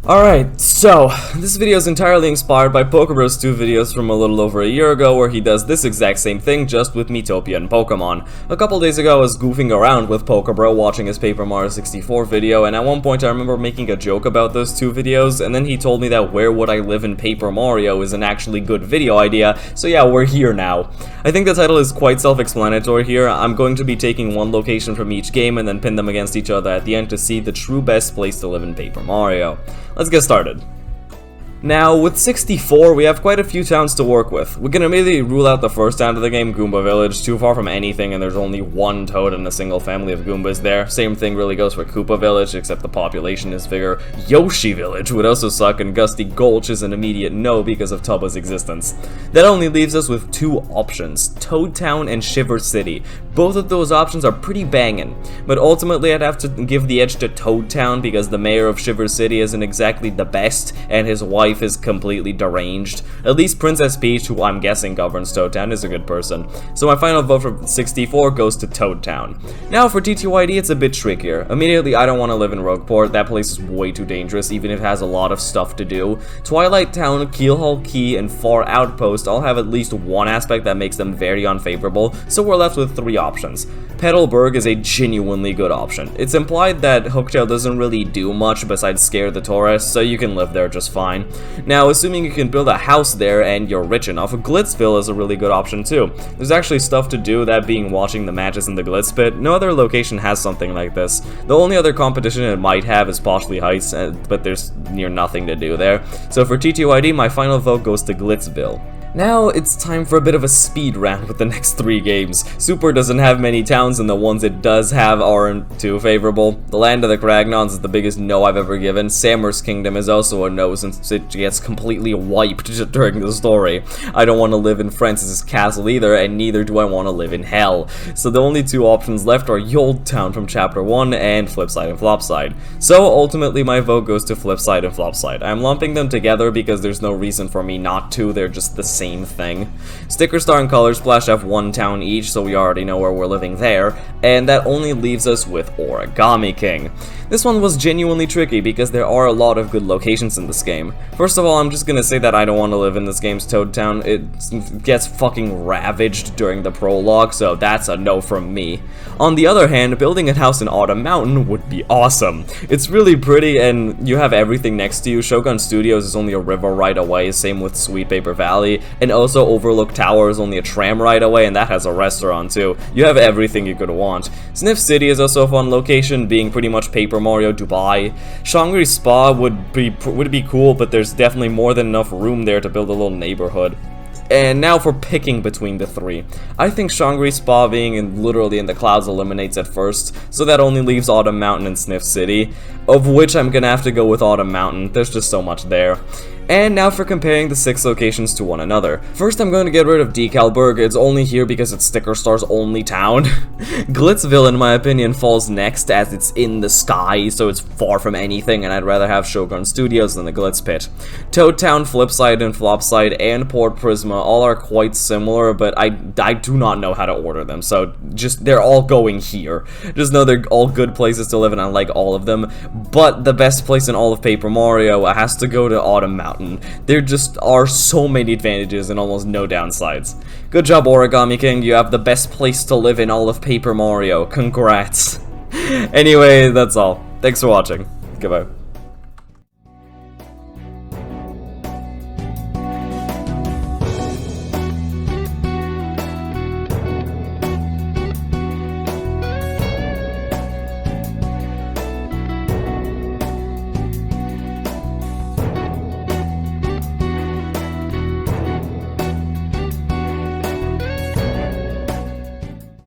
Alright, so this video is entirely inspired by Pokebro's 2 videos from a little over a year ago where he does this exact same thing just with Miitopia and Pokemon. A couple days ago I was goofing around with Pokebro watching his Paper Mario 64 video, and at one point I remember making a joke about those 2 videos, and then he told me that Where Would I Live in Paper Mario is an actually good video idea, so yeah, we're here now. I think the title is quite self-explanatory here. I'm going to be taking one location from each game and then pin them against each other at the end to see the true best place to live in Paper Mario. Let's get started. Now, with 64, we have quite a few towns to work with. We can immediately rule out the first town of the game, Goomba Village, too far from anything, and there's only one toad and a single family of Goombas there. Same thing really goes for Koopa Village, except the population is bigger. Yoshi Village would also suck, and Gusty Gulch is an immediate no because of Tubba's existence. That only leaves us with 2 options, Toad Town and Shiver City. Both of those options are pretty bangin', but ultimately I'd have to give the edge to Toad Town because the mayor of Shiver City isn't exactly the best, and his wife is completely deranged. At least Princess Peach, who I'm guessing governs Toad Town, is a good person. So my final vote for 64 goes to Toad Town. Now for TTYD, it's a bit trickier. Immediately, I don't want to live in Rogueport. That place is way too dangerous, even if it has a lot of stuff to do. Twilight Town, Keelhaul Key, and Far Outpost all have at least one aspect that makes them very unfavorable, so we're left with 3 options. Petalburg is a genuinely good option. It's implied that Hooktail doesn't really do much besides scare the tourists, so you can live there just fine. Now, assuming you can build a house there and you're rich enough, Glitzville is a really good option too. There's actually stuff to do, that being watching the matches in the Glitz Pit. No other location has something like this. The only other competition it might have is Poshley Heights, but there's near nothing to do there. So for TTYD, my final vote goes to Glitzville. Now, it's time for a bit of a speed round with the next 3 games. Super doesn't have many towns, and the ones it does have aren't too favorable. The Land of the Cragnons is the biggest no I've ever given. Samur's Kingdom is also a no since it gets completely wiped during the story. I don't want to live in Francis's Castle either, and neither do I want to live in Hell. So the only 2 options left are Yold Town from Chapter 1 and Flipside and Flopside. So ultimately my vote goes to Flipside and Flopside. I'm lumping them together because there's no reason for me not to, they're just the same thing. Sticker Star and Color Splash have 1 town each, so we already know where we're living there, and that only leaves us with Origami King. This one was genuinely tricky because there are a lot of good locations in this game. First of all, I'm just gonna say that I don't want to live in this game's Toad Town. It gets fucking ravaged during the prologue, so that's a no from me. On the other hand, building a house in Autumn Mountain would be awesome. It's really pretty and you have everything next to you. Shogun Studios is only a river ride away, same with Sweet Paper Valley, and also Overlook Tower is only a tram ride away, and that has a restaurant too. You have everything you could want. Sniff City is also a fun location, being pretty much Paper Mario Dubai. Shangri Spa would be cool, but there's definitely more than enough room there to build a little neighborhood. And now for picking between the 3. I think Shangri Spa being literally in the clouds eliminates at first, so that only leaves Autumn Mountain and Sniff City, of which I'm gonna have to go with Autumn Mountain. There's just so much there. And now for comparing the 6 locations to one another. First, I'm going to get rid of Decalburg. It's only here because it's Sticker Star's only town. Glitzville, in my opinion, falls next as it's in the sky, so it's far from anything, and I'd rather have Shogun Studios than the Glitz Pit. Toad Town, Flipside, and Flopside, and Port Prisma all are quite similar, but I do not know how to order them, so just, they're all going here. Just know they're all good places to live, and I like all of them, but the best place in all of Paper Mario has to go to Autumn Mountain. There just are so many advantages and almost no downsides. Good job, Origami King. You have the best place to live in all of Paper Mario. Congrats. Anyway, that's all. Thanks for watching. Goodbye.